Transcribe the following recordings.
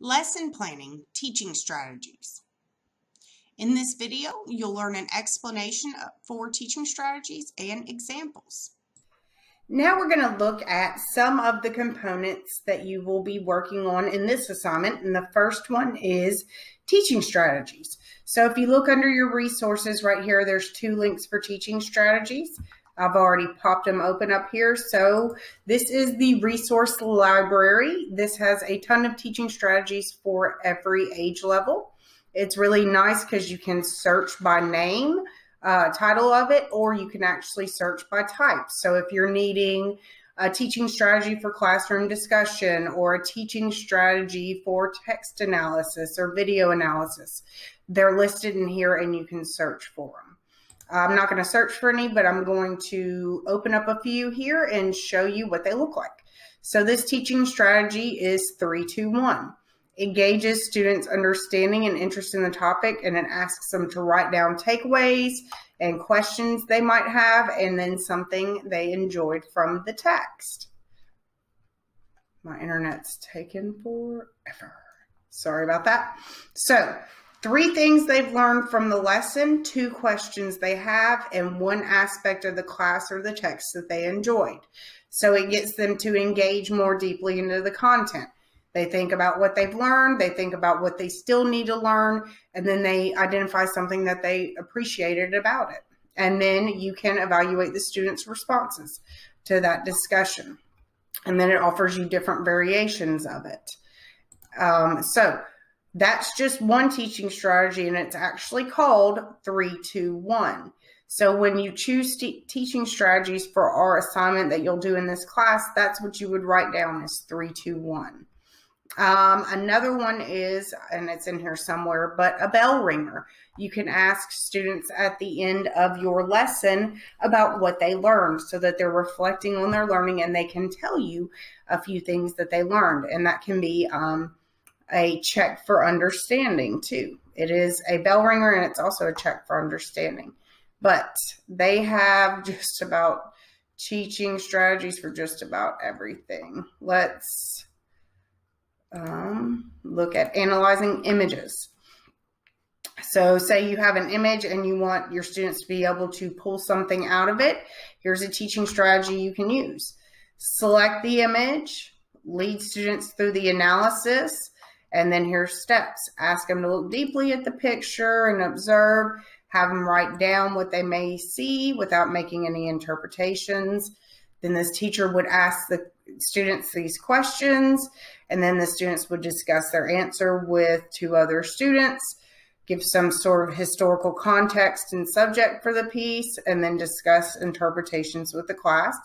Lesson planning, teaching strategies. In this video, you'll learn an explanation for teaching strategies and examples. Now we're going to look at some of the components that you will be working on in this assignment. And the first one is teaching strategies. So if you look under your resources right here, there's 2 links for teaching strategies. I've already popped them open up here. So this is the resource library. This has a ton of teaching strategies for every age level. It's really nice because you can search by name, title of it, or you can actually search by type. So if you're needing a teaching strategy for classroom discussion or a teaching strategy for text analysis or video analysis, they're listed in here and you can search for them. I'm not going to search for any, but I'm going to open up a few here and show you what they look like. So this teaching strategy is 3-2-1. It gauges students' understanding and interest in the topic, and it asks them to write down takeaways and questions they might have, and then something they enjoyed from the text. My internet's taken forever. Sorry about that. So 3 things they've learned from the lesson, 2 questions they have, and 1 aspect of the class or the text that they enjoyed. So it gets them to engage more deeply into the content. They think about what they've learned, they think about what they still need to learn, and then they identify something that they appreciated about it. And then you can evaluate the students' responses to that discussion. And then it offers you different variations of it. So that's just one teaching strategy, and it's actually called 3-2-1. So when you choose teaching strategies for our assignment that you'll do in this class, that's what you would write down as 3-2-1. Another one is, and it's in here somewhere, but a bell ringer. You can ask students at the end of your lesson about what they learned so that they're reflecting on their learning and they can tell you a few things that they learned. And that can be a check for understanding too. It is a bell ringer and it's also a check for understanding. But they have just about teaching strategies for just about everything. Let's look at analyzing images. So say you have an image and you want your students to be able to pull something out of it. Here's a teaching strategy you can use. Select the image, lead students through the analysis, and then here's steps. Ask them to look deeply at the picture and observe. Have them write down what they may see without making any interpretations. Then this teacher would ask the students these questions, and then the students would discuss their answer with 2 other students, give some sort of historical context and subject for the piece, and then discuss interpretations with the class.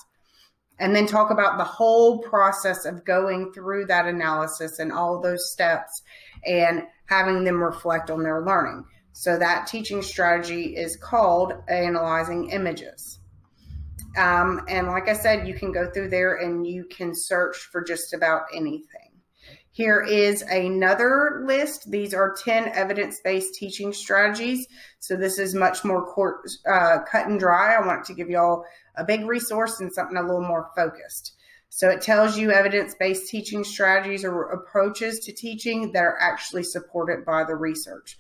And then talk about the whole process of going through that analysis and all those steps and having them reflect on their learning. So that teaching strategy is called analyzing images. And like I said, you can go through there and you can search for just about anything. Here is another list. These are 10 evidence-based teaching strategies. So this is much more cut and dry. I want to give y'all a big resource and something a little more focused. So it tells you evidence-based teaching strategies or approaches to teaching that are actually supported by the research.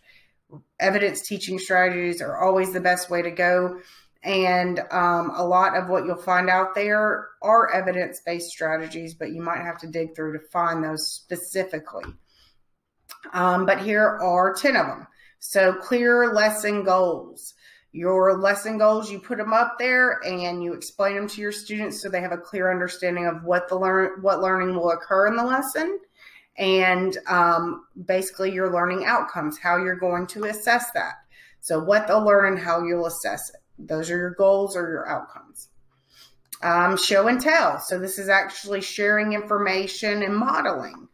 Evidence teaching strategies are always the best way to go. And a lot of what you'll find out there are evidence-based strategies, but you might have to dig through to find those specifically. But here are 10 of them. So clear lesson goals. Your lesson goals, you put them up there and you explain them to your students so they have a clear understanding of what learning will occur in the lesson. And basically your learning outcomes, how you're going to assess that. So what they'll learn and how you'll assess it. Those are your goals or your outcomes. Show and tell. So this is actually sharing information and modeling.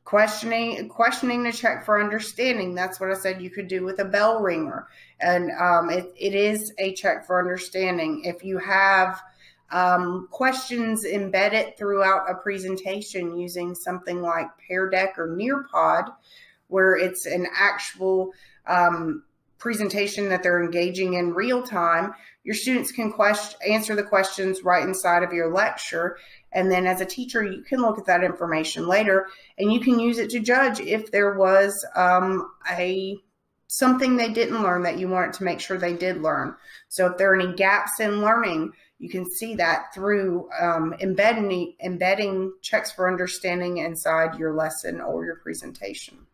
Questioning to check for understanding. That's what I said you could do with a bell ringer. And it is a check for understanding. If you have questions embedded throughout a presentation using something like Pear Deck or Nearpod, where it's an actual presentation that they're engaging in real time, Your students can answer the questions right inside of your lecture. And then as a teacher, you can look at that information later and you can use it to judge if there was something they didn't learn that you wanted to make sure they did learn. So if there are any gaps in learning, you can see that through embedding checks for understanding inside your lesson or your presentation.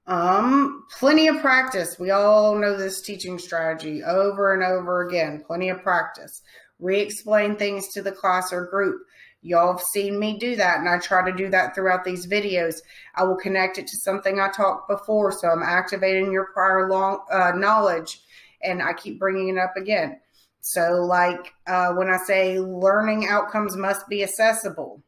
Plenty of practice. We all know this teaching strategy over and over again. Plenty of practice. Re-explain things to the class or group. Y'all have seen me do that, and I try to do that throughout these videos. I will connect it to something I talked before, so I'm activating your prior knowledge, and I keep bringing it up again. So like when I say learning outcomes must be accessible,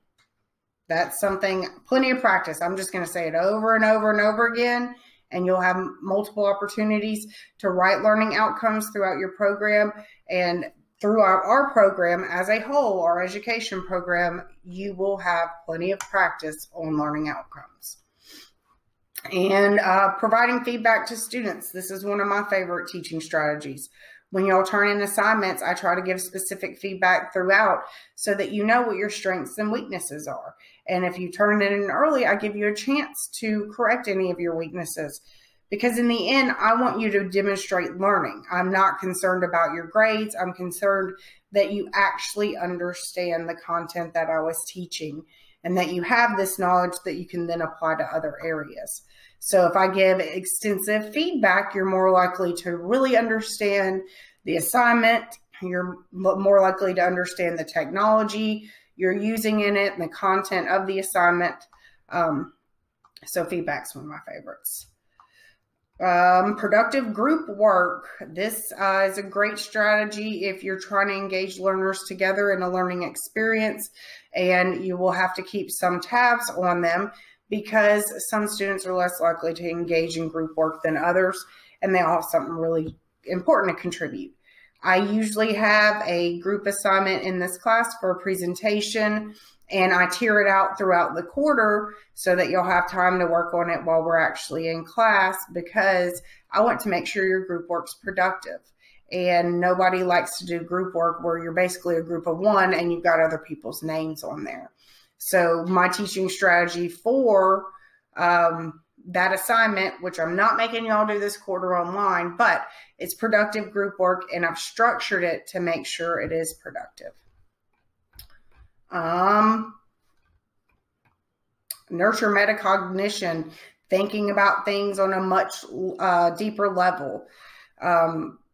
that's something, plenty of practice. I'm just going to say it over and over and over again, and you'll have multiple opportunities to write learning outcomes throughout your program. And throughout our program as a whole, our education program, you will have plenty of practice on learning outcomes. And providing feedback to students. This is one of my favorite teaching strategies. When y'all turn in assignments, I try to give specific feedback throughout so that you know what your strengths and weaknesses are. And if you turn it in early, I give you a chance to correct any of your weaknesses. Because in the end, I want you to demonstrate learning. I'm not concerned about your grades. I'm concerned that you actually understand the content that I was teaching and that you have this knowledge that you can then apply to other areas. So if I give extensive feedback, you're more likely to really understand the assignment. You're more likely to understand the technology you're using in it and the content of the assignment. So feedback's one of my favorites. Productive group work. This is a great strategy if you're trying to engage learners together in a learning experience, and you will have to keep some tabs on them because some students are less likely to engage in group work than others, and they all have something really important to contribute. I usually have a group assignment in this class for a presentation, and I tier it out throughout the quarter so that you'll have time to work on it while we're actually in class, because I want to make sure your group work's productive. And nobody likes to do group work where you're basically a group of one and you've got other people's names on there. So my teaching strategy for that assignment, which I'm not making y'all do this quarter online, but it's productive group work, and I've structured it to make sure it is productive. Nurture metacognition, thinking about things on a much deeper level.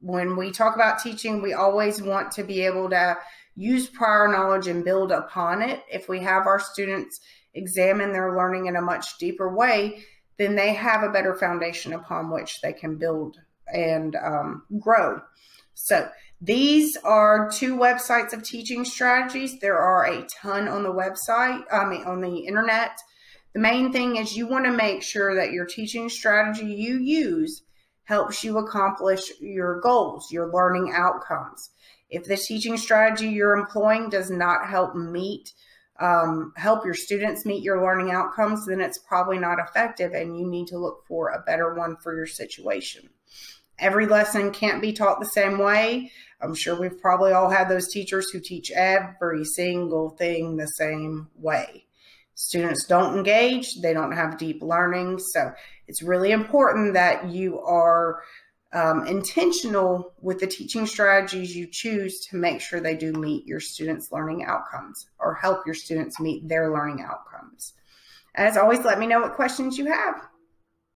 When we talk about teaching, we always want to be able to use prior knowledge and build upon it. If we have our students examine their learning in a much deeper way, then they have a better foundation upon which they can build and grow. So these are 2 websites of teaching strategies. There are a ton on the website, on the internet. The main thing is you want to make sure that your teaching strategy you use helps you accomplish your goals, your learning outcomes. If the teaching strategy you're employing does not help your students meet your learning outcomes, then it's probably not effective, and you need to look for a better one for your situation. Every lesson can't be taught the same way. I'm sure we've probably all had those teachers who teach every single thing the same way. Students don't engage, they don't have deep learning. So it's really important that you are intentional with the teaching strategies you choose to make sure they do meet your students' learning outcomes or help your students meet their learning outcomes. As always, let me know what questions you have.